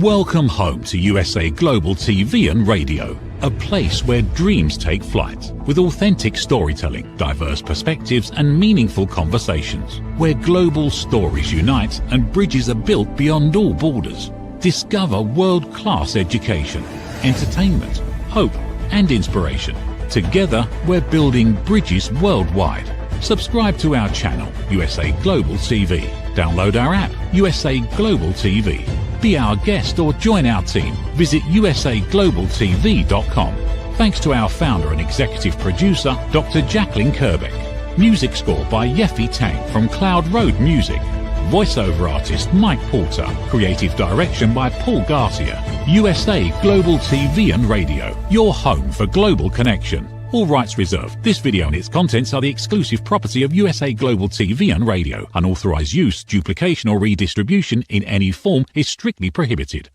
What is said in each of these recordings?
Welcome home to USA Global TV and Radio, a place where dreams take flight, with authentic storytelling, diverse perspectives and meaningful conversations, where global stories unite and bridges are built beyond all borders. Discover world-class education, entertainment, hope and inspiration. Together, we're building bridges worldwide. Subscribe to our channel, USA Global TV. Download our app, USA Global TV. Be our guest or join our team. Visit usaglobaltv.com. Thanks to our founder and executive producer, Dr. Jacalyn Kerbeck. Music score by Yeffy Tang from Cloud Road Music. Voiceover artist Mike Porter. Creative direction by Paul Garcia. USA Global TV and Radio. Your home for global connection. All rights reserved. This video and its contents are the exclusive property of USA Global TV and Radio. Unauthorized use, duplication or redistribution in any form is strictly prohibited.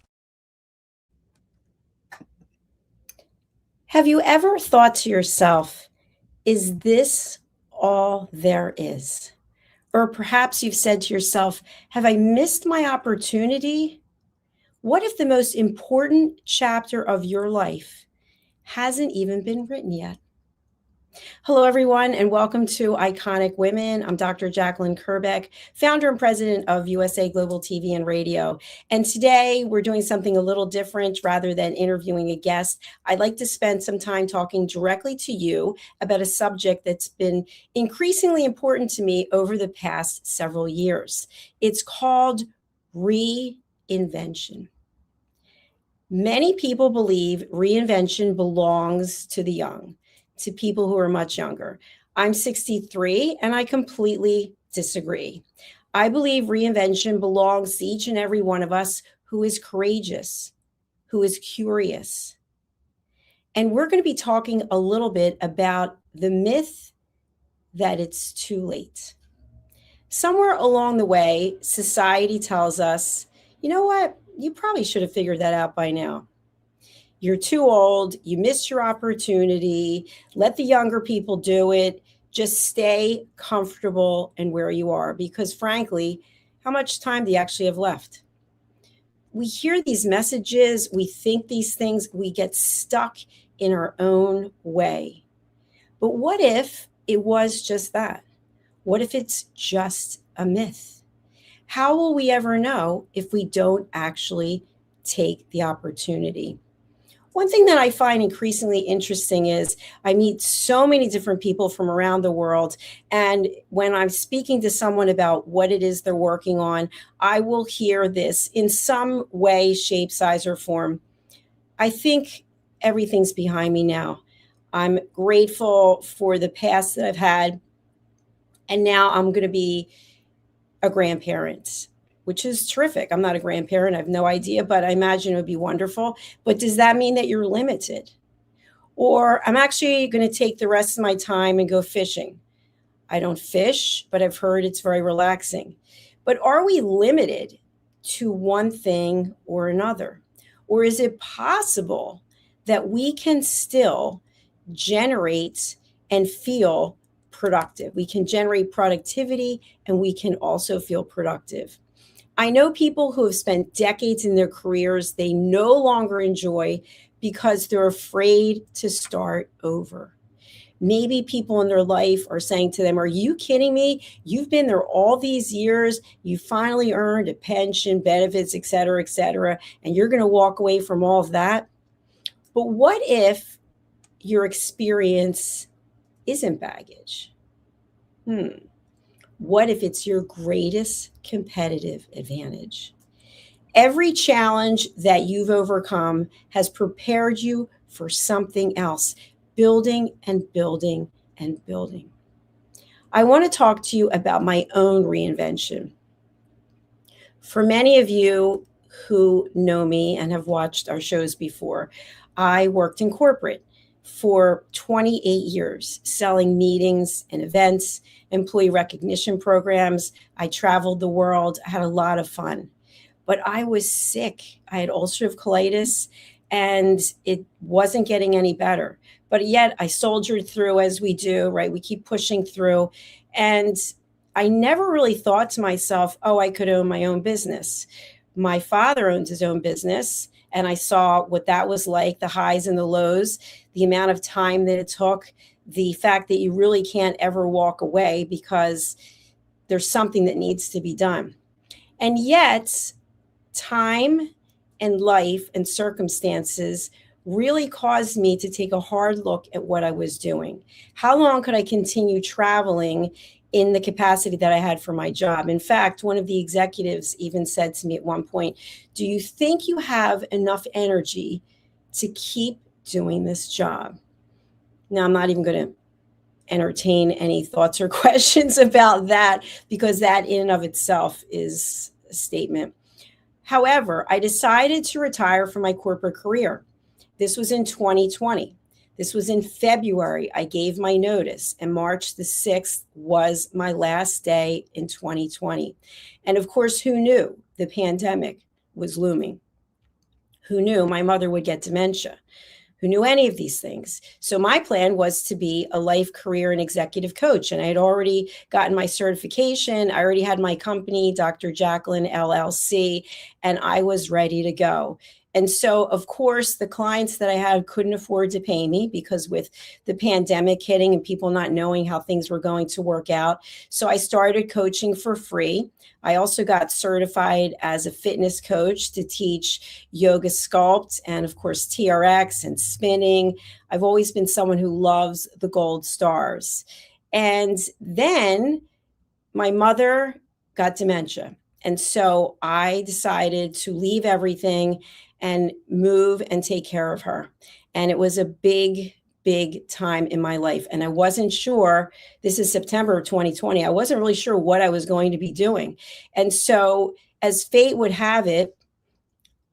Have you ever thought to yourself, is this all there is? Or perhaps you've said to yourself, have I missed my opportunity? What if the most important chapter of your life hasn't even been written yet? Hello, everyone, and welcome to Iconic Women. I'm Dr. Jacalyn Kerbeck, founder and president of USA Global TV and Radio. And today we're doing something a little different. Rather than interviewing a guest, I'd like to spend some time talking directly to you about a subject that's been increasingly important to me over the past several years. It's called reinvention. Many people believe reinvention belongs to the young, to people who are much younger. I'm 63 and I completely disagree. I believe reinvention belongs to each and every one of us who is courageous, who is curious. And we're going to be talking a little bit about the myth that it's too late. Somewhere along the way, society tells us, you know what? You probably should have figured that out by now. You're too old. You missed your opportunity. Let the younger people do it. Just stay comfortable and where you are. Because frankly, how much time do you actually have left? We hear these messages. We think these things. We get stuck in our own way. But what if it was just that? What if it's just a myth? How will we ever know if we don't actually take the opportunity? One thing that I find increasingly interesting is I meet so many different people from around the world. And when I'm speaking to someone about what it is they're working on, I will hear this in some way, shape, size, or form. I think everything's behind me now. I'm grateful for the past that I've had. And now I'm going to be a grandparent, which is terrific. I'm not a grandparent. I have no idea, but I imagine it would be wonderful. But does that mean that you're limited? Or I'm actually going to take the rest of my time and go fishing. I don't fish, but I've heard it's very relaxing. But are we limited to one thing or another? Or is it possible that we can still generate and feel productive? We can generate productivity and we can also feel productive. I know people who have spent decades in their careers they no longer enjoy because they're afraid to start over. Maybe people in their life are saying to them, are you kidding me? You've been there all these years. You finally earned a pension, benefits, et cetera, and you're going to walk away from all of that. But what if your experience isn't baggage? What if it's your greatest competitive advantage? Every challenge that you've overcome has prepared you for something else, building and building and building. I want to talk to you about my own reinvention. For many of you who know me and have watched our shows before, I worked in corporate for 28 years, selling meetings and events, employee recognition programs. I traveled the world, I had a lot of fun, but I was sick. I had ulcerative colitis and it wasn't getting any better. But yet I soldiered through as we do, right? We keep pushing through. And I never really thought to myself, oh, I could own my own business. My father owned his own business, and I saw what that was like, the highs and the lows, the amount of time that it took, the fact that you really can't ever walk away because there's something that needs to be done. And yet, time and life and circumstances really caused me to take a hard look at what I was doing. How long could I continue traveling in the capacity that I had for my job? In fact, one of the executives even said to me at one point, "Do you think you have enough energy to keep doing this job?" Now, I'm not even going to entertain any thoughts or questions about that, because that in and of itself is a statement. However, I decided to retire from my corporate career. This was in 2020. This was in February. I gave my notice, and March the 6th was my last day in 2020. And of course, who knew the pandemic was looming? Who knew my mother would get dementia? Who knew any of these things? So my plan was to be a life, career, and executive coach. And I had already gotten my certification. I already had my company, Dr. Jacalyn LLC, and I was ready to go. And so, of course, the clients that I had couldn't afford to pay me, because with the pandemic hitting and people not knowing how things were going to work out. So I started coaching for free. I also got certified as a fitness coach to teach yoga sculpt and, of course, TRX and spinning. I've always been someone who loves the gold stars. And then my mother got dementia. And so I decided to leave everything and move and take care of her. And it was a big time in my life. And I wasn't sure, this is September of 2020, I wasn't really sure what I was going to be doing. And so, as fate would have it,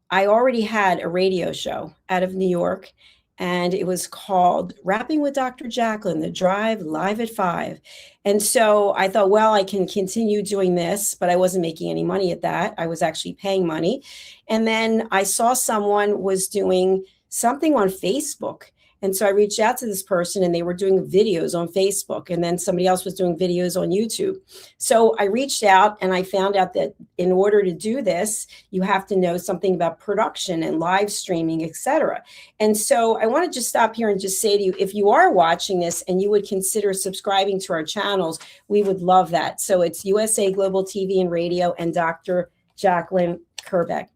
I already had a radio show out of New York, and it was called Rapping with Dr. Jacalyn, The Drive, live at 5. And so I thought, well, I can continue doing this, but I wasn't making any money at that. I was actually paying money. And then I saw someone was doing something on Facebook. And so I reached out to this person, and they were doing videos on Facebook. And then somebody else was doing videos on YouTube. So I reached out, and I found out that in order to do this, you have to know something about production and live streaming, etc. And so I want to just stop here and just say to you, if you are watching this and you would consider subscribing to our channels, we would love that. So it's USA Global TV and Radio and Dr. Jacalyn Kerbeck.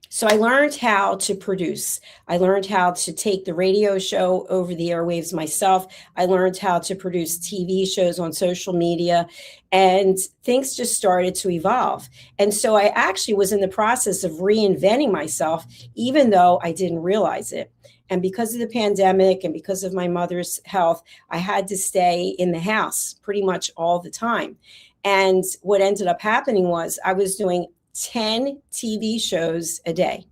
So I learned how to produce. I learned how to take the radio show over the airwaves myself. I learned how to produce TV shows on social media, and things just started to evolve. And so I actually was in the process of reinventing myself, even though I didn't realize it. And because of the pandemic and because of my mother's health, I had to stay in the house pretty much all the time. And what ended up happening was I was doing 10 TV shows a day,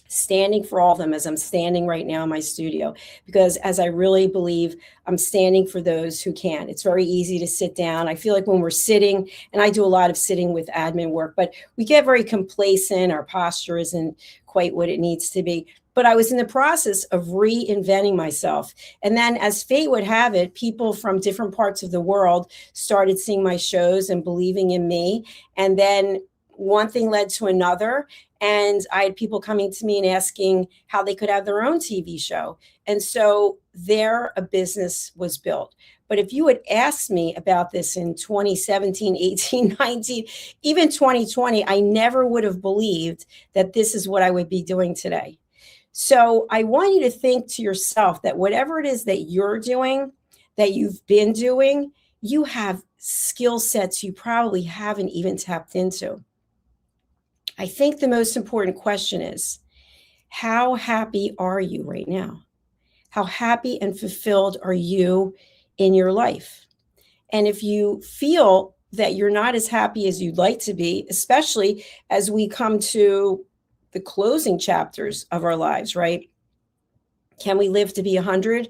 standing for all of them, as I'm standing right now in my studio, because as I really believe, I'm standing for those who can. It's very easy to sit down. I feel like when we're sitting, and I do a lot of sitting with admin work, but we get very complacent. Our posture isn't quite what it needs to be. But I was in the process of reinventing myself. And then, as fate would have it, people from different parts of the world started seeing my shows and believing in me. And then one thing led to another, and I had people coming to me and asking how they could have their own TV show. And so there a business was built. But if you had asked me about this in 2017, 18, 19, even 2020, I never would have believed that this is what I would be doing today. So I want you to think to yourself that whatever it is that you're doing, that you've been doing, you have skill sets you probably haven't even tapped into. I think the most important question is, how happy are you right now? How happy and fulfilled are you in your life? And if you feel that you're not as happy as you'd like to be, especially as we come to the closing chapters of our lives, right? Can we live to be 100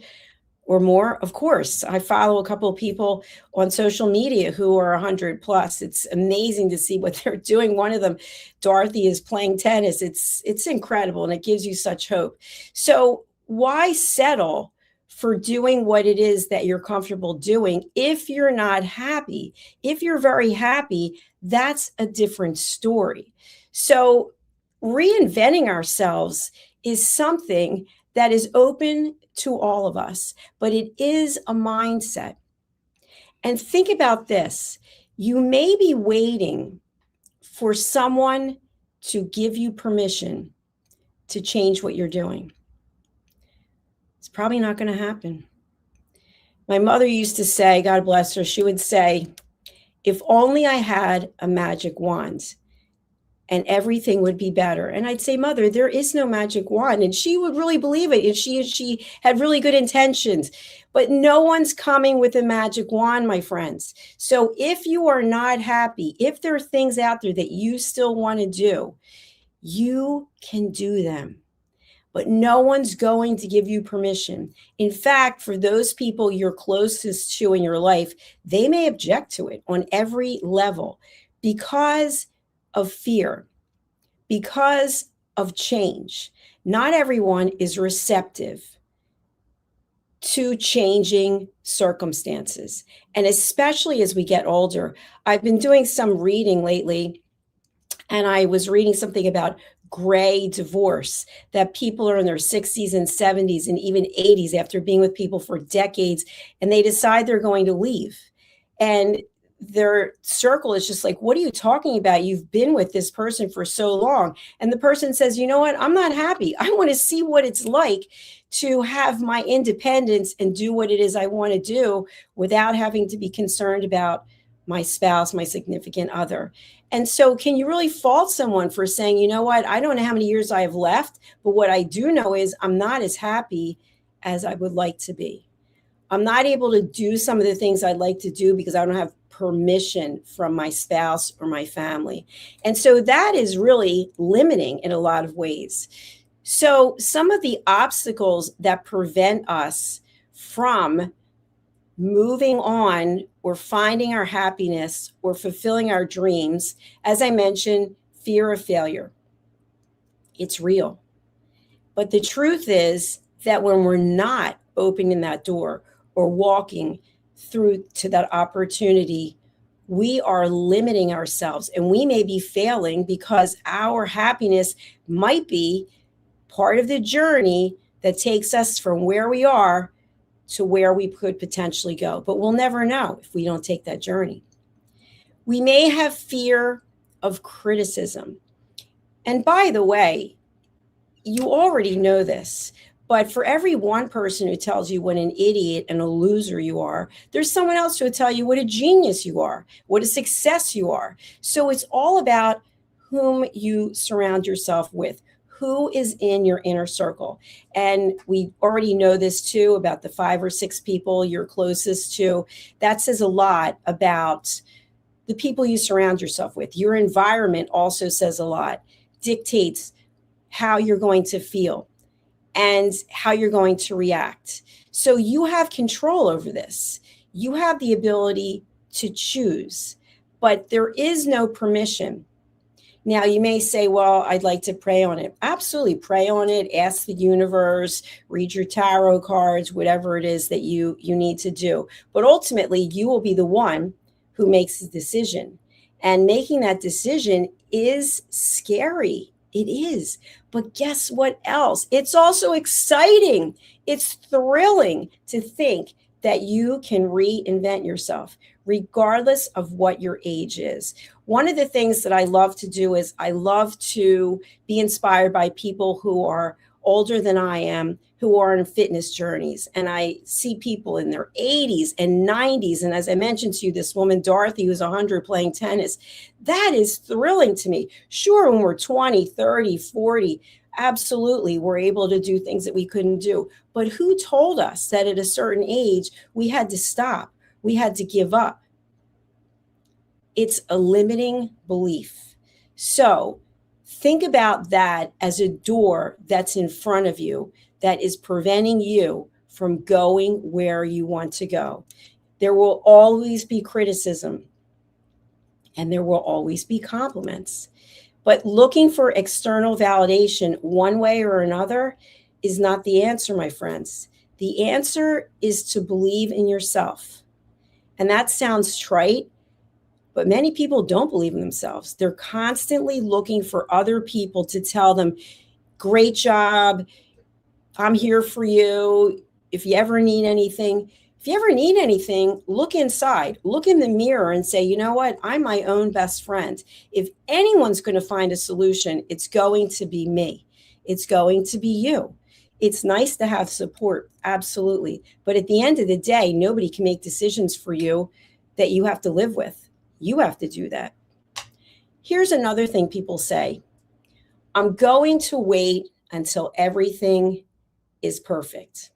or more? Of course. I follow a couple of people on social media who are 100 plus. It's amazing to see what they're doing. One of them, Dorothy, is playing tennis. It's incredible, and it gives you such hope. So why settle for doing what it is that you're comfortable doing. If you're not happy, if you're very happy, that's a different story. So reinventing ourselves is something that is open to all of us, but it is a mindset. And think about this. You may be waiting for someone to give you permission to change what you're doing. It's probably not going to happen. My mother used to say, God bless her, she would say, if only I had a magic wand and everything would be better. And I'd say, Mother, there is no magic wand. And she would really believe it. And she had really good intentions. But no one's coming with a magic wand, my friends. So if you are not happy, if there are things out there that you still want to do, you can do them. But no one's going to give you permission. In fact, for those people you're closest to in your life, they may object to it on every level because of fear, because of change. Not everyone is receptive to changing circumstances. And especially as we get older, I've been doing some reading lately, and I was reading something about gray divorce, that people are in their 60s and 70s and even 80s after being with people for decades, and they decide they're going to leave. And their circle is just like, what are you talking about? You've been with this person for so long. And the person says, you know what? I'm not happy. I want to see what it's like to have my independence and do what it is I want to do without having to be concerned about my spouse, my significant other. And so can you really fault someone for saying, you know what, I don't know how many years I have left, but what I do know is I'm not as happy as I would like to be. I'm not able to do some of the things I'd like to do because I don't have permission from my spouse or my family. And so that is really limiting in a lot of ways. So some of the obstacles that prevent us from moving on or finding our happiness or fulfilling our dreams, as I mentioned, fear of failure. It's real. But the truth is that when we're not opening that door or walking through to that opportunity, we are limiting ourselves, and we may be failing because our happiness might be part of the journey that takes us from where we are to where we could potentially go. But we'll never know if we don't take that journey. We may have fear of criticism. And by the way, you already know this, but for every one person who tells you what an idiot and a loser you are, there's someone else who will tell you what a genius you are, what a success you are. So it's all about whom you surround yourself with. Who is in your inner circle? And we already know this too about the 5 or 6 people you're closest to. That says a lot about the people you surround yourself with. Your environment also says a lot, dictates how you're going to feel and how you're going to react. So you have control over this. You have the ability to choose, but there is no permission. Now, you may say, well, I'd like to pray on it. Absolutely, pray on it. Ask the universe, read your tarot cards, whatever it is that you need to do. But ultimately, you will be the one who makes the decision. And making that decision is scary. It is. But guess what else? It's also exciting. It's thrilling to think that you can reinvent yourself, regardless of what your age is. One of the things that I love to do is I love to be inspired by people who are older than I am, who are on fitness journeys. And I see people in their 80s and 90s. And as I mentioned to you, this woman, Dorothy, who's 100 playing tennis, that is thrilling to me. Sure, when we're 20, 30, 40, absolutely, we're able to do things that we couldn't do. But who told us that at a certain age, we had to stop? We had to give up. It's a limiting belief. So think about that as a door that's in front of you that is preventing you from going where you want to go. There will always be criticism and there will always be compliments. But looking for external validation one way or another is not the answer, my friends. The answer is to believe in yourself. And that sounds trite, but many people don't believe in themselves. They're constantly looking for other people to tell them, great job, I'm here for you. If you ever need anything, look inside, look in the mirror and say, you know what? I'm my own best friend. If anyone's going to find a solution, it's going to be me. It's going to be you. It's nice to have support, absolutely. But at the end of the day, nobody can make decisions for you that you have to live with. You have to do that. Here's another thing people say. I'm going to wait until everything is perfect.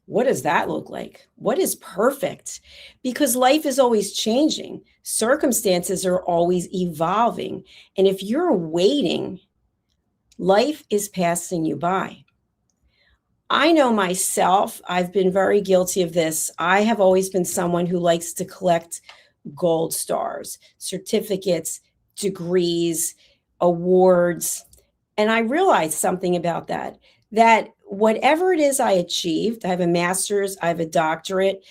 What does that look like? What is perfect? Because life is always changing. Circumstances are always evolving. And if you're waiting, life is passing you by. I know myself, I've been very guilty of this. I have always been someone who likes to collect gold stars, certificates, degrees, awards. And I realized something about that whatever it is I achieved, I have a master's, I have a doctorate,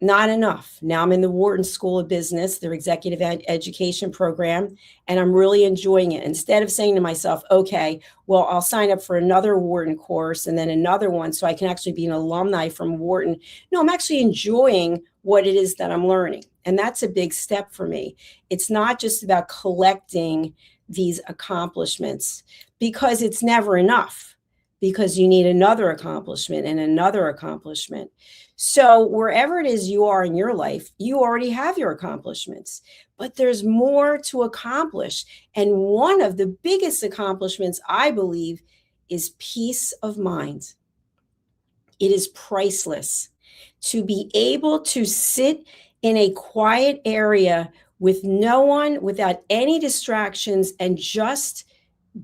not enough. Now I'm in the Wharton School of Business, their executive education program, and I'm really enjoying it. Instead of saying to myself, okay, well, I'll sign up for another Wharton course and then another one so I can actually be an alumni from Wharton. No, I'm actually enjoying what it is that I'm learning. And that's a big step for me. It's not just about collecting these accomplishments because it's never enough, because you need another accomplishment and another accomplishment. So wherever it is you are in your life, you already have your accomplishments, but there's more to accomplish. And one of the biggest accomplishments, I believe, is peace of mind. It is priceless to be able to sit in a quiet area with no one, without any distractions, and just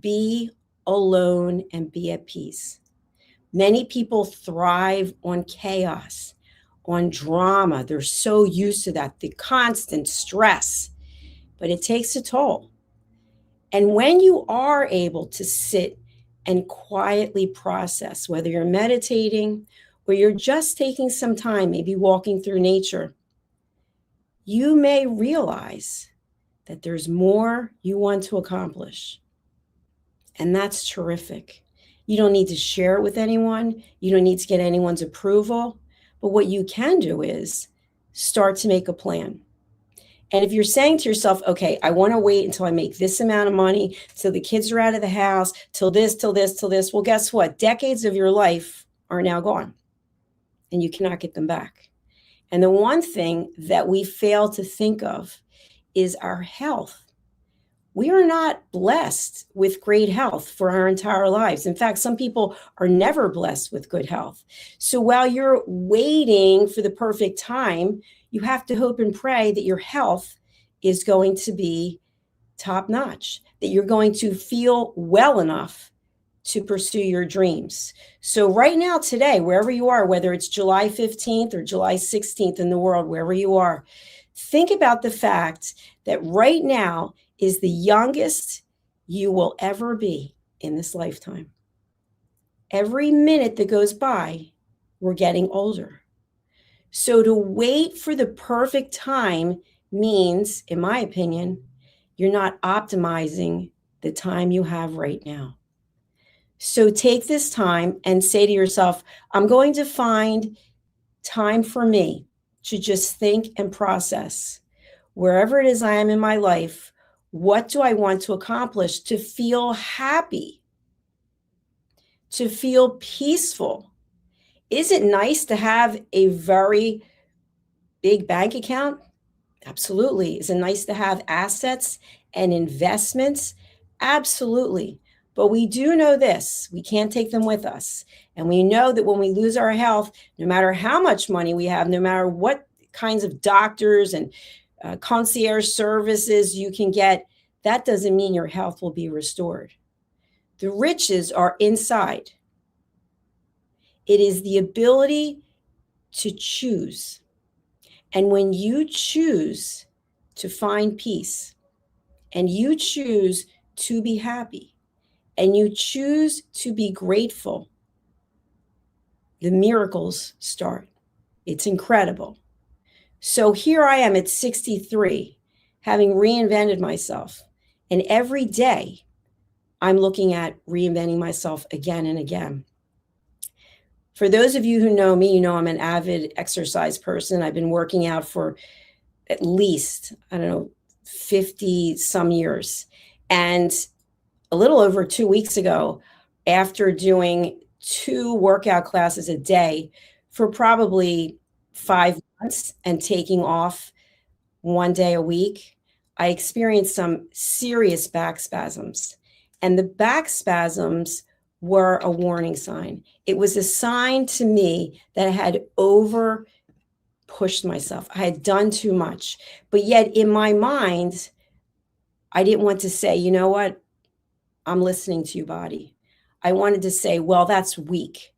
be alone and be at peace. Many people thrive on chaos, on drama. They're so used to that, the constant stress, but it takes a toll. And when you are able to sit and quietly process, whether you're meditating or you're just taking some time, maybe walking through nature, you may realize that there's more you want to accomplish. And that's terrific. You don't need to share it with anyone. You don't need to get anyone's approval. But what you can do is start to make a plan. And if you're saying to yourself, okay, I want to wait until I make this amount of money, till the kids are out of the house, till this, well, guess what? Decades of your life are now gone and you cannot get them back. And the one thing that we fail to think of is our health. We are not blessed with great health for our entire lives. In fact, some people are never blessed with good health. So while you're waiting for the perfect time, you have to hope and pray that your health is going to be top notch, that you're going to feel well enough to pursue your dreams. So right now, today, wherever you are, whether it's July 15th or July 16th in the world, wherever you are, think about the fact that right now is the youngest you will ever be in this lifetime. Every minute that goes by, we're getting older. So to wait for the perfect time means, in my opinion, you're not optimizing the time you have right now. So take this time and say to yourself, I'm going to find time for me to just think and process. Wherever it is I am in my life, what do I want to accomplish to feel happy, to feel peaceful? Is it nice to have a very big bank account? Absolutely. Is it nice to have assets and investments? Absolutely. But we do know this, we can't take them with us. And we know that when we lose our health, no matter how much money we have, no matter what kinds of doctors and concierge services you can get, that doesn't mean your health will be restored. The riches are inside. It is the ability to choose. And when you choose to find peace, and you choose to be happy, and you choose to be grateful, the miracles start. It's incredible. So here I am at 63, having reinvented myself. And every day I'm looking at reinventing myself again and again. For those of you who know me, you know I'm an avid exercise person. I've been working out for at least, 50 some years. And a little over 2 weeks ago, after doing 2 workout classes a day for probably 5 months and taking off 1 day a week, I experienced some serious back spasms. And the back spasms were a warning sign. It was a sign to me that I had over pushed myself. I had done too much. But yet in my mind, I didn't want to say, you know what? I'm listening to you, body. I wanted to say, well, that's weak.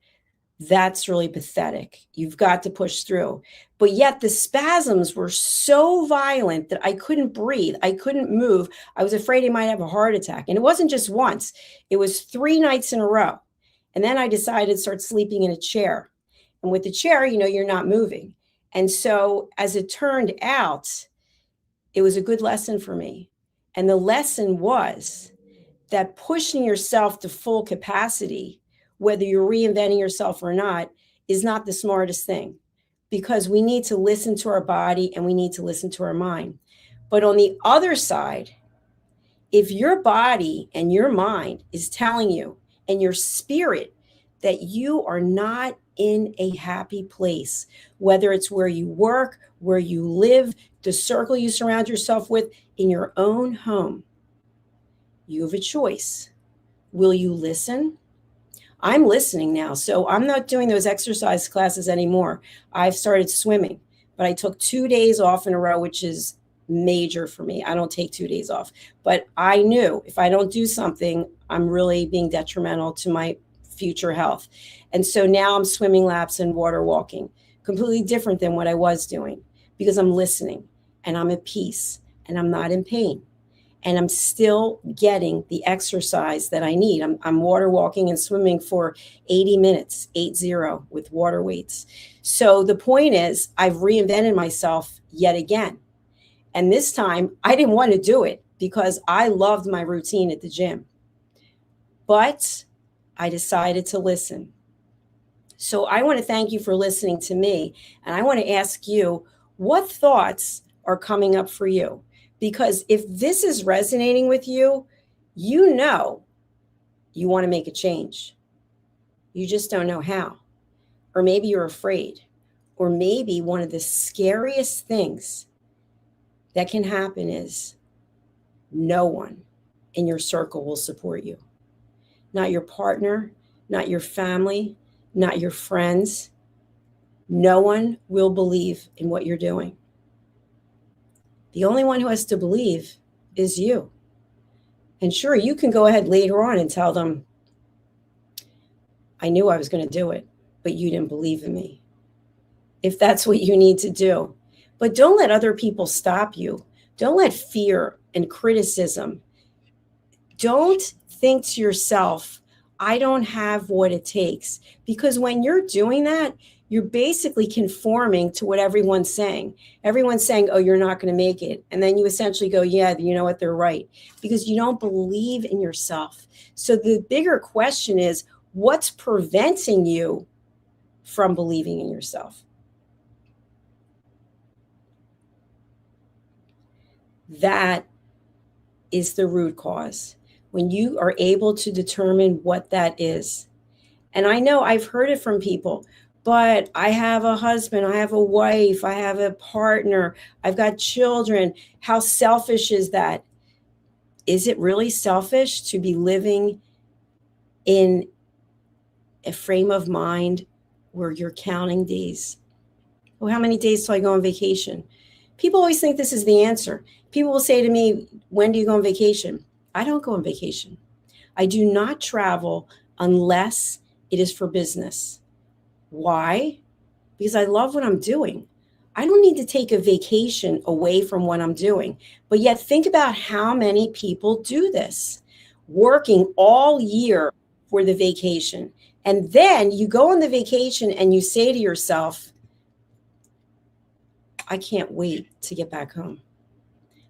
That's really pathetic. You've got to push through. But yet the spasms were so violent that I couldn't breathe. I couldn't move. I was afraid I might have a heart attack. And it wasn't just once. It was 3 nights in a row. And then I decided to start sleeping in a chair. And with the chair, you're not moving. And so as it turned out, it was a good lesson for me. And the lesson was that pushing yourself to full capacity, whether you're reinventing yourself or not, is not the smartest thing, because we need to listen to our body and we need to listen to our mind. But on the other side, if your body and your mind is telling you and your spirit that you are not in a happy place, whether it's where you work, where you live, the circle you surround yourself with, in your own home, you have a choice. Will you listen? I'm listening now. So I'm not doing those exercise classes anymore. I've started swimming, but I took 2 days off in a row, which is major for me. I don't take 2 days off, but I knew if I don't do something, I'm really being detrimental to my future health. And so now I'm swimming laps and water walking, completely different than what I was doing, because I'm listening and I'm at peace and I'm not in pain. And I'm still getting the exercise that I need. I'm water walking and swimming for 80 minutes, 80, with water weights. So the point is, I've reinvented myself yet again. And this time, I didn't want to do it because I loved my routine at the gym. But I decided to listen. So I want to thank you for listening to me. And I want to ask you, what thoughts are coming up for you? Because if this is resonating with you, you want to make a change. You just don't know how. Or maybe you're afraid. Or maybe one of the scariest things that can happen is no one in your circle will support you. Not your partner, not your family, not your friends. No one will believe in what you're doing. The only one who has to believe is you. And sure, you can go ahead later on and tell them, I knew I was going to do it, but you didn't believe in me. If that's what you need to do. But don't let other people stop you. Don't let fear and criticism. Don't think to yourself, I don't have what it takes. Because when you're doing that, you're basically conforming to what everyone's saying. Everyone's saying, oh, you're not going to make it. And then you essentially go, yeah, you know what, they're right. Because you don't believe in yourself. So the bigger question is, what's preventing you from believing in yourself? That is the root cause. When you are able to determine what that is. And I know I've heard it from people, but I have a husband, I have a wife, I have a partner, I've got children. How selfish is that? Is it really selfish to be living in a frame of mind where you're counting days? Well, how many days till I go on vacation? People always think this is the answer. People will say to me, when do you go on vacation? I don't go on vacation. I do not travel unless it is for business. Why? Because I love what I'm doing. I don't need to take a vacation away from what I'm doing. But yet think about how many people do this, working all year for the vacation, And then you go on the vacation and you say to yourself, I can't wait to get back home.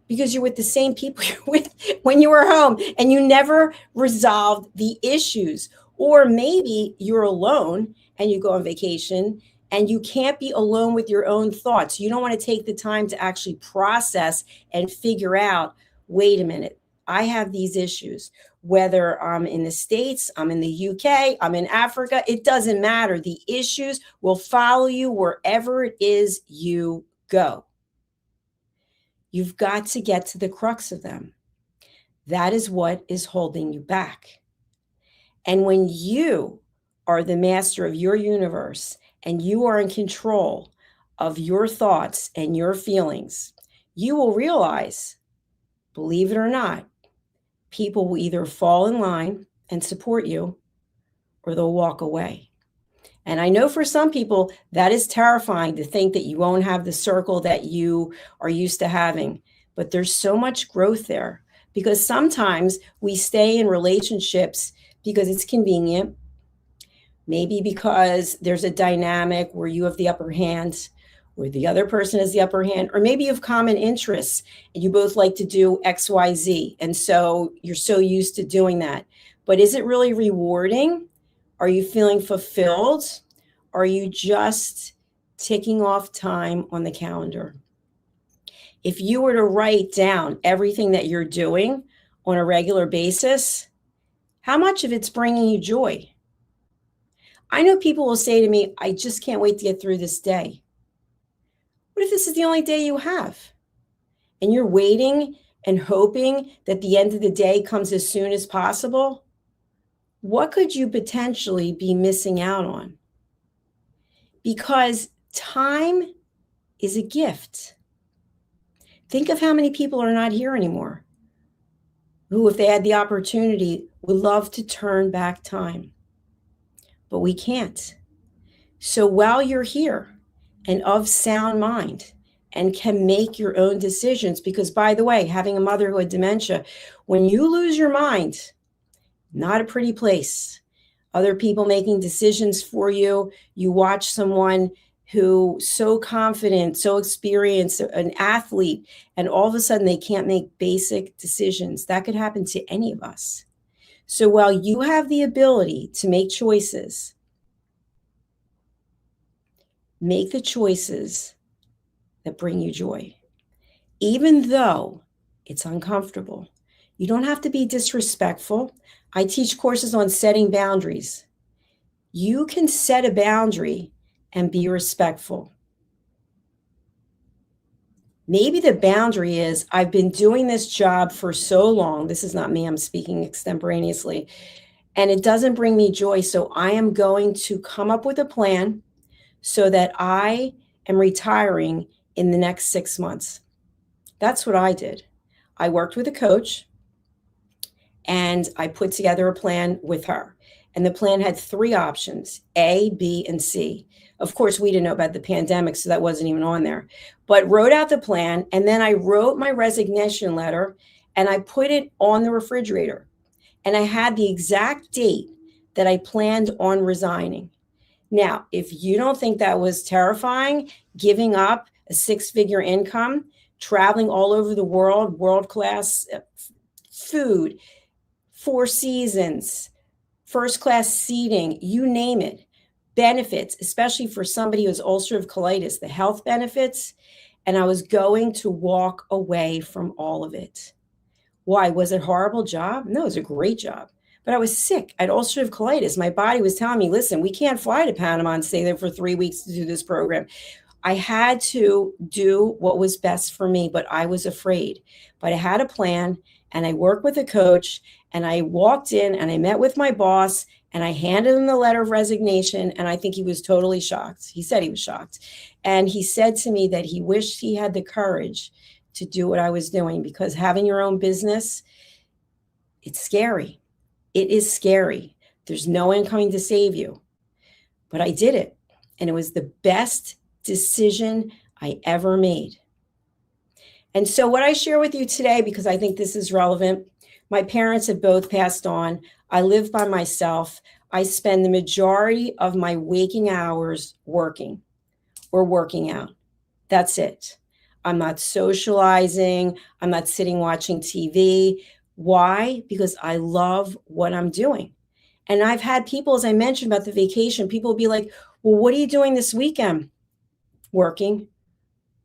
Because you're with the same people you're with when you were home, and you never resolved the issues. Or maybe you're alone and you go on vacation and you can't be alone with your own thoughts. You don't want to take the time to actually process and figure out, wait a minute, I have these issues. Whether I'm in the States, I'm in the UK, I'm in Africa, it doesn't matter. The issues will follow you wherever it is you go. You've got to get to the crux of them. That is what is holding you back. And when you are the master of your universe and you are in control of your thoughts and your feelings, you will realize, believe it or not, people will either fall in line and support you or they'll walk away. And I know for some people that is terrifying to think that you won't have the circle that you are used to having. But there's so much growth there, because sometimes we stay in relationships because it's convenient. Maybe because there's a dynamic where you have the upper hand, or the other person has the upper hand, or maybe you have common interests and you both like to do X, Y, Z. And so you're so used to doing that. But is it really rewarding? Are you feeling fulfilled? Are you just ticking off time on the calendar? If you were to write down everything that you're doing on a regular basis, how much of it's bringing you joy? I know people will say to me, I just can't wait to get through this day. What if this is the only day you have? And you're waiting and hoping that the end of the day comes as soon as possible? What could you potentially be missing out on? Because time is a gift. Think of how many people are not here anymore who, if they had the opportunity, would love to turn back time. But we can't. So while you're here and of sound mind and can make your own decisions, because by the way, having a mother who had dementia, when you lose your mind, not a pretty place. Other people making decisions for you. You watch someone who so confident, so experienced, an athlete, and all of a sudden they can't make basic decisions. That could happen to any of us. So while you have the ability to make choices, make the choices that bring you joy, even though it's uncomfortable. You don't have to be disrespectful. I teach courses on setting boundaries. You can set a boundary and be respectful. Maybe the boundary is, I've been doing this job for so long. This is not me, I'm speaking extemporaneously. And it doesn't bring me joy. So I am going to come up with a plan so that I am retiring in the next 6 months. That's what I did. I worked with a coach and I put together a plan with her. And the plan had 3 options, A, B, and C. Of course, we didn't know about the pandemic, so that wasn't even on there. But wrote out the plan, and then I wrote my resignation letter, and I put it on the refrigerator. And I had the exact date that I planned on resigning. Now, if you don't think that was terrifying, giving up a 6-figure income, traveling all over the world, world-class food, 4 seasons, first-class seating, you name it, benefits, especially for somebody who has ulcerative colitis, the health benefits, and I was going to walk away from all of it. Why? Was it a horrible job? No, it was a great job. But I was sick. I had ulcerative colitis. My body was telling me, listen, we can't fly to Panama and stay there for 3 weeks to do this program. I had to do what was best for me, but I was afraid. But I had a plan, and I worked with a coach, and I walked in and I met with my boss, and I handed him the letter of resignation, and I think he was totally shocked. He said he was shocked. And he said to me that he wished he had the courage to do what I was doing, because having your own business, it's scary. It is scary. There's no one coming to save you. But I did it, and it was the best decision I ever made. And so what I share with you today, because I think this is relevant, my parents have both passed on. I live by myself. I spend the majority of my waking hours working or working out. That's it. I'm not socializing. I'm not sitting watching TV. Why? Because I love what I'm doing. And I've had people, as I mentioned about the vacation, people will be like, well, what are you doing this weekend? Working.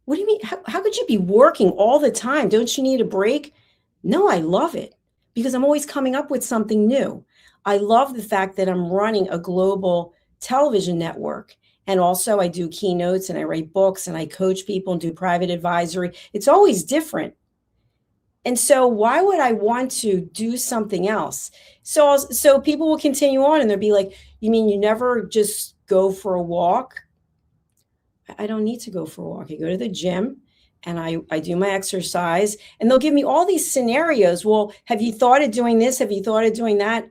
What do you mean? How could you be working all the time? Don't you need a break? No, I love it because I'm always coming up with something new. I love the fact that I'm running a global television network. And also I do keynotes and I write books and I coach people and do private advisory. It's always different. And so why would I want to do something else? So people will continue on and they'll be like, you mean you never just go for a walk? I don't need to go for a walk. I go to the gym and I do my exercise and they'll give me all these scenarios. Well, have you thought of doing this? Have you thought of doing that?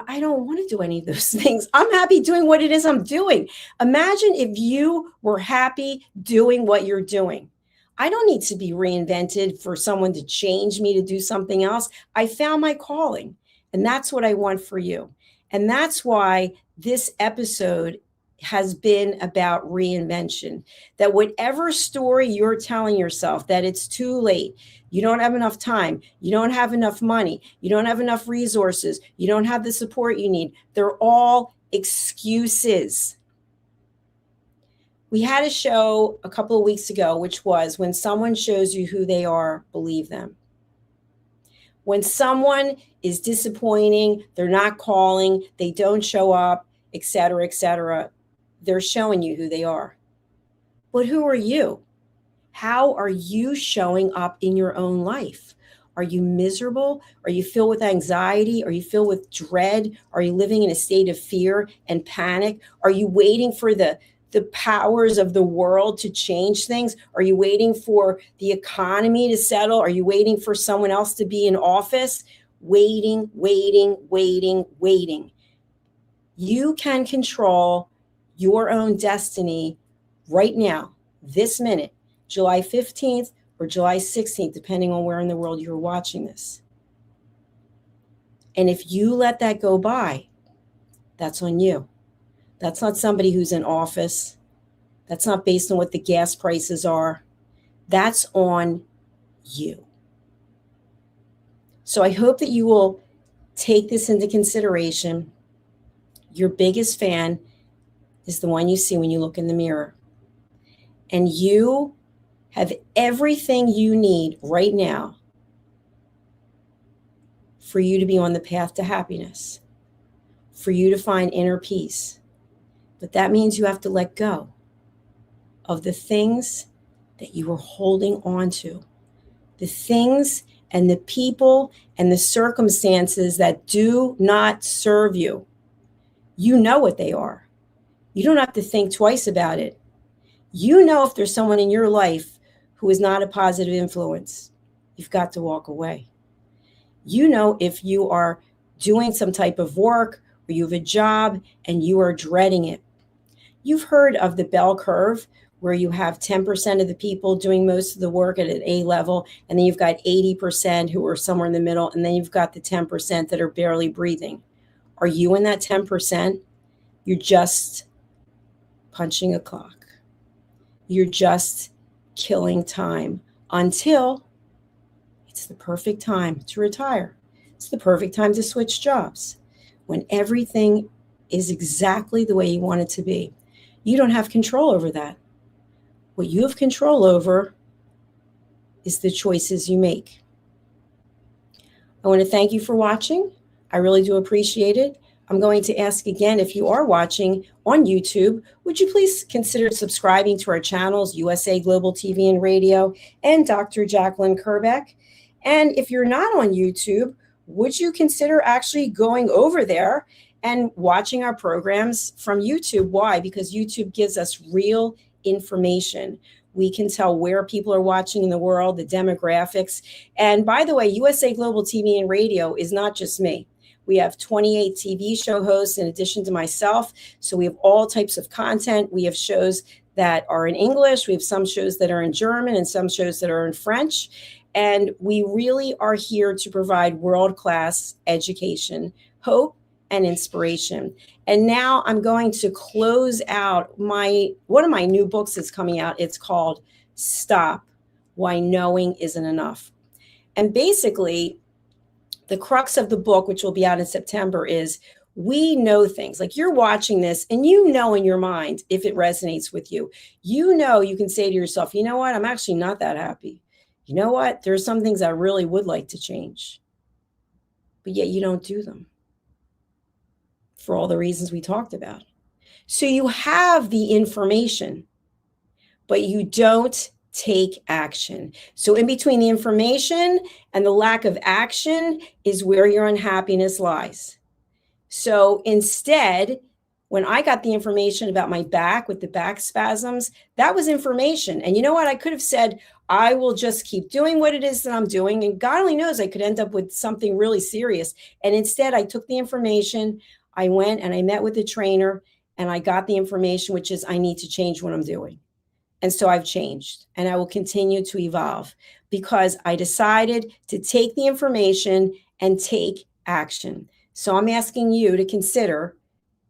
I don't want to do any of those things. I'm happy doing what it is I'm doing. Imagine if you were happy doing what you're doing. I don't need to be reinvented for someone to change me to do something else. I found my calling, and that's what I want for you. And that's why this episode has been about reinvention, that whatever story you're telling yourself that it's too late, you don't have enough time, you don't have enough money, you don't have enough resources, you don't have the support you need, they're all excuses. We had a show a couple of weeks ago, which was when someone shows you who they are, believe them. When someone is disappointing, they're not calling, they don't show up, et cetera, they're showing you who they are. But who are you? How are you showing up in your own life? Are you miserable? Are you filled with anxiety? Are you filled with dread? Are you living in a state of fear and panic? Are you waiting for the powers of the world to change things? Are you waiting for the economy to settle? Are you waiting for someone else to be in office? Waiting. You can control your own destiny right now, this minute, July 15th or July 16th, depending on where in the world you're watching this. And if you let that go by, that's on you. That's not somebody who's in office. That's not based on what the gas prices are. That's on you. So I hope that you will take this into consideration. Your biggest fan is the one you see when you look in the mirror. And you have everything you need right now for you to be on the path to happiness, for you to find inner peace. But that means you have to let go of the things that you are holding on to, the things and the people and the circumstances that do not serve you. You know what they are. You don't have to think twice about it. You know if there's someone in your life who is not a positive influence, you've got to walk away. You know if you are doing some type of work or you have a job and you are dreading it. You've heard of the bell curve where you have 10% of the people doing most of the work at an A level, and then you've got 80% who are somewhere in the middle, and then you've got the 10% that are barely breathing. Are you in that 10%? You're just punching a clock. You're just killing time until it's the perfect time to retire. It's the perfect time to switch jobs when everything is exactly the way you want it to be. You don't have control over that. What you have control over is the choices you make. I want to thank you for watching. I really do appreciate it. I'm going to ask again, if you are watching on YouTube, would you please consider subscribing to our channels, USA Global TV and Radio and Dr. Jacalyn Kerbeck? And if you're not on YouTube, would you consider actually going over there and watching our programs from YouTube? Why? Because YouTube gives us real information. We can tell where people are watching in the world, the demographics. And by the way, USA Global TV and Radio is not just me. We have 28 TV show hosts in addition to myself. So we have all types of content. We have shows that are in English. We have some shows that are in German and some shows that are in French. And we really are here to provide world-class education, hope, and inspiration. And now I'm going to close out one of my new books that's coming out. It's called Stop: Why Knowing Isn't Enough. And basically, the crux of the book, which will be out in September, is we know things. Like, you're watching this and you know in your mind if it resonates with you. You know, you can say to yourself, you know what, I'm actually not that happy. You know what, there's some things I really would like to change. But yet you don't do them for all the reasons we talked about. So you have the information, but you don't take action. So in between the information and the lack of action is where your unhappiness lies. So instead, when I got the information about my back with the back spasms, that was information. And you know what? I could have said, I will just keep doing what it is that I'm doing. And God only knows, I could end up with something really serious. And instead, I took the information, I went and I met with the trainer, and I got the information, which is I need to change what I'm doing. And so I've changed, and I will continue to evolve because I decided to take the information and take action. So I'm asking you to consider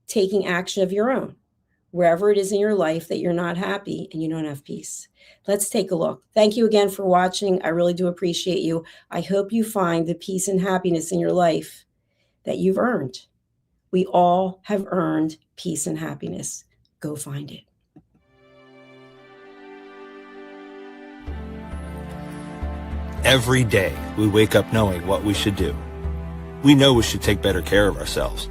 taking action of your own, wherever it is in your life that you're not happy and you don't have peace. Let's take a look. Thank you again for watching. I really do appreciate you. I hope you find the peace and happiness in your life that you've earned. We all have earned peace and happiness. Go find it. Every day, we wake up knowing what we should do. We know we should take better care of ourselves.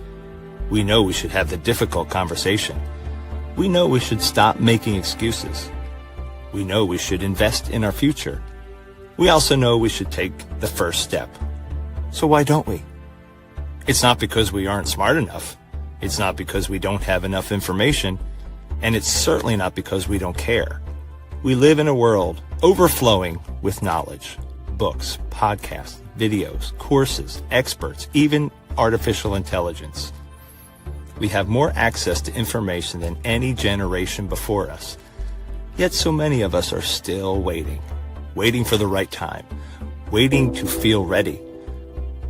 We know we should have the difficult conversation. We know we should stop making excuses. We know we should invest in our future. We also know we should take the first step. So why don't we? It's not because we aren't smart enough. It's not because we don't have enough information. And it's certainly not because we don't care. We live in a world overflowing with knowledge. Books, podcasts, videos, courses, experts, even artificial intelligence. We have more access to information than any generation before us. Yet so many of us are still waiting for the right time, waiting to feel ready,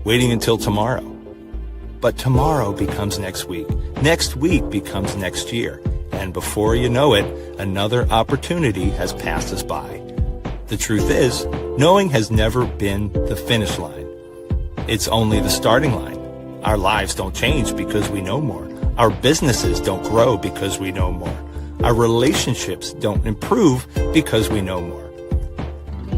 waiting until tomorrow. But tomorrow becomes next week becomes next year, and before you know it, another opportunity has passed us by. The truth is, knowing has never been the finish line. It's only the starting line. Our lives don't change because we know more. Our businesses don't grow because we know more. Our relationships don't improve because we know more.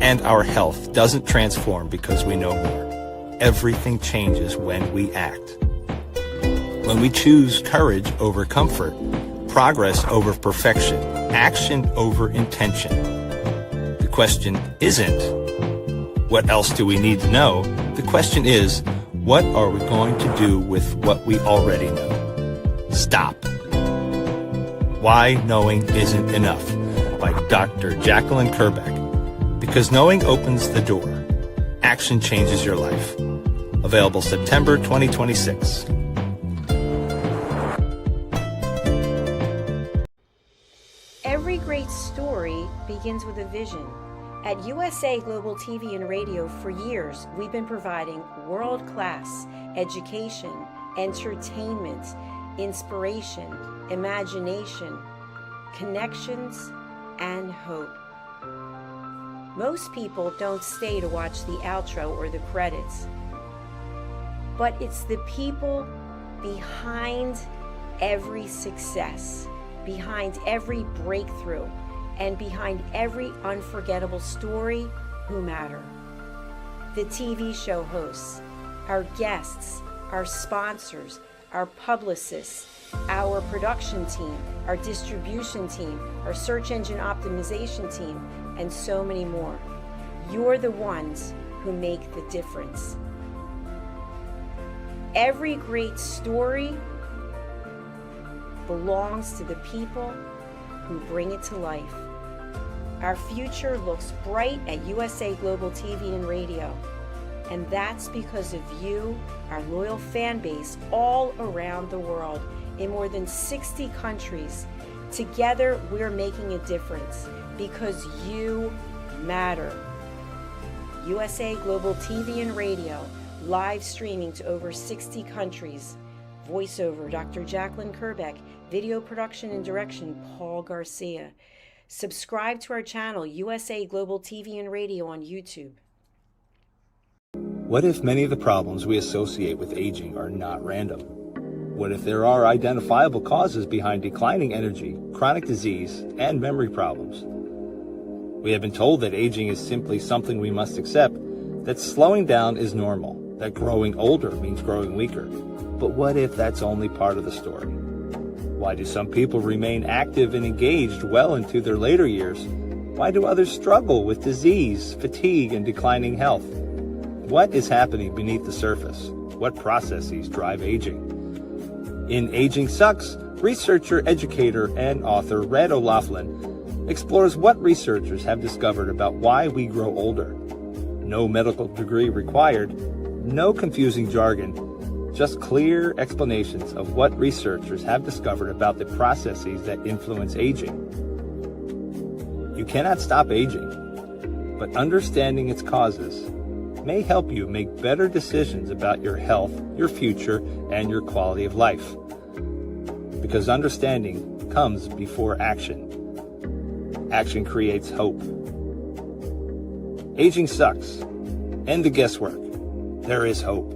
And our health doesn't transform because we know more. Everything changes when we act. When we choose courage over comfort, progress over perfection, action over intention. The question isn't, what else do we need to know? The question is, what are we going to do with what we already know? Stop. Why Knowing Isn't Enough by Dr. Jacalyn Kerbeck. Because knowing opens the door. Action changes your life. Available September 2026. Every great story begins with a vision. At USA Global TV and Radio, for years, we've been providing world-class education, entertainment, inspiration, imagination, connections, and hope. Most people don't stay to watch the outro or the credits, but it's the people behind every success, behind every breakthrough, and behind every unforgettable story who matter. The TV show hosts, our guests, our sponsors, our publicists, our production team, our distribution team, our search engine optimization team, and so many more. You're the ones who make the difference. Every great story belongs to the people who bring it to life. Our future looks bright at USA Global TV and Radio, and that's because of you, our loyal fan base all around the world in more than 60 countries. Together, we're making a difference because you matter. USA Global TV and Radio, live streaming to over 60 countries. Voiceover, Dr. Jacalyn Kerbeck. Video production and direction, Paul Garcia. Subscribe to our channel, USA Global TV and Radio on YouTube. What if many of the problems we associate with aging are not random? What if there are identifiable causes behind declining energy, chronic disease, and memory problems? We have been told that aging is simply something we must accept, that slowing down is normal, that growing older means growing weaker. But what if that's only part of the story? Why do some people remain active and engaged well into their later years? Why do others struggle with disease, fatigue, and declining health? What is happening beneath the surface? What processes drive aging? In Aging Sucks, researcher, educator, and author Red O'Loughlin explores what researchers have discovered about why we grow older. No medical degree required, no confusing jargon, just clear explanations of what researchers have discovered about the processes that influence aging. You cannot stop aging, but understanding its causes may help you make better decisions about your health, your future, and your quality of life. Because understanding comes before action. Action creates hope. Aging sucks. End the guesswork. There is hope.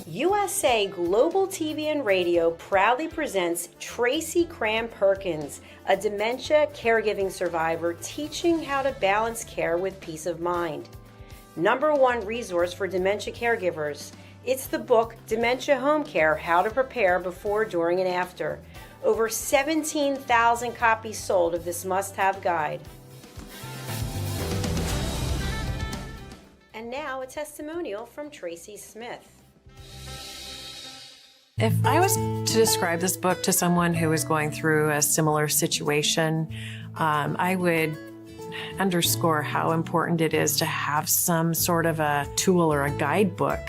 USA Global TV and Radio proudly presents Tracy Cram-Perkins, a dementia caregiving survivor teaching how to balance care with peace of mind. #1 resource for dementia caregivers. It's the book Dementia Home Care: How to Prepare Before, During, and After. Over 17,000 copies sold of this must-have guide. And now a testimonial from Tracy Smith. If I was to describe this book to someone who is going through a similar situation, I would underscore how important it is to have some sort of a tool or a guidebook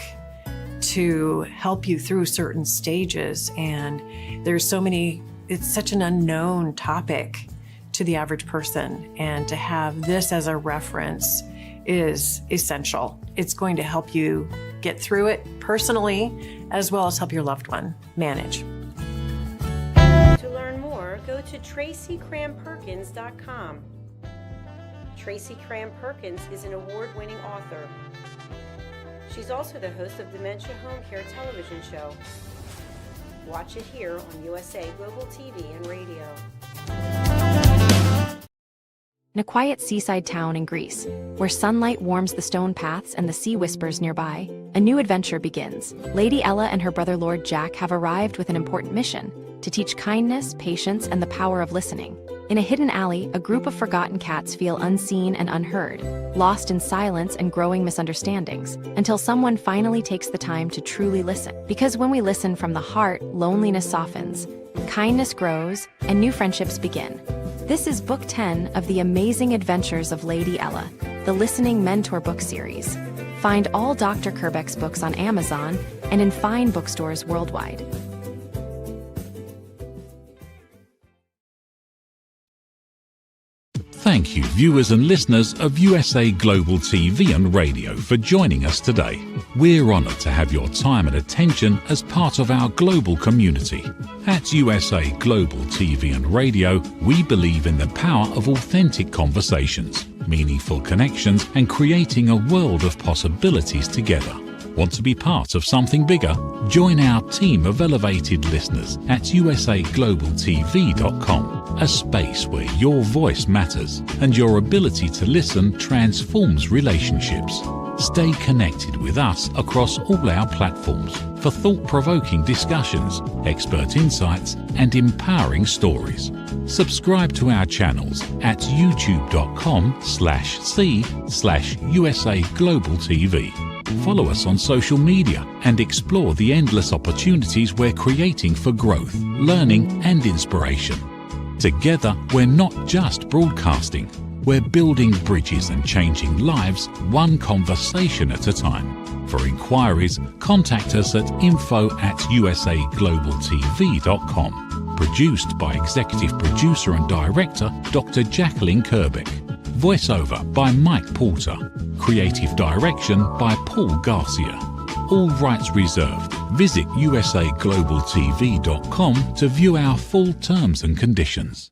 to help you through certain stages. And there's so many, it's such an unknown topic to the average person. And to have this as a reference is essential. It's going to help you get through it personally, as well as help your loved one manage. To learn more, go to tracycramperkins.com. Tracy Cram-Perkins is an award-winning author. She's also the host of Dementia Home Care television show. Watch it here on USA Global TV and Radio. In a quiet seaside town in Greece, where sunlight warms the stone paths and the sea whispers nearby, a new adventure begins. Lady Ella and her brother Lord Jack have arrived with an important mission: to teach kindness, patience, and the power of listening. In a hidden alley, a group of forgotten cats feel unseen and unheard, lost in silence and growing misunderstandings, until someone finally takes the time to truly listen. Because when we listen from the heart, loneliness softens, kindness grows, and new friendships begin. This is Book 10 of The Amazing Adventures of Lady Ella, the Listening Mentor book series. Find all Dr. Kerbeck's books on Amazon and in fine bookstores worldwide. Thank you, viewers and listeners of USA Global TV and Radio, for joining us today. We're honoured to have your time and attention as part of our global community. At USA Global TV and Radio, we believe in the power of authentic conversations, meaningful connections, and creating a world of possibilities together. Want to be part of something bigger? Join our team of elevated listeners at usaglobaltv.com, a space where your voice matters and your ability to listen transforms relationships. Stay connected with us across all our platforms for thought-provoking discussions, expert insights, and empowering stories. Subscribe to our channels at youtube.com/c/USAGlobalTV. Follow us on social media and explore the endless opportunities we're creating for growth, learning, and inspiration. Together, we're not just broadcasting, we're building bridges and changing lives one conversation at a time. For inquiries, contact us at info@usaglobaltv.com. Produced by Executive Producer and Director Dr. Jacalyn Kerbeck. Voiceover by Mike Porter. Creative direction by Paul Garcia. All rights reserved. Visit usaglobaltv.com to view our full terms and conditions.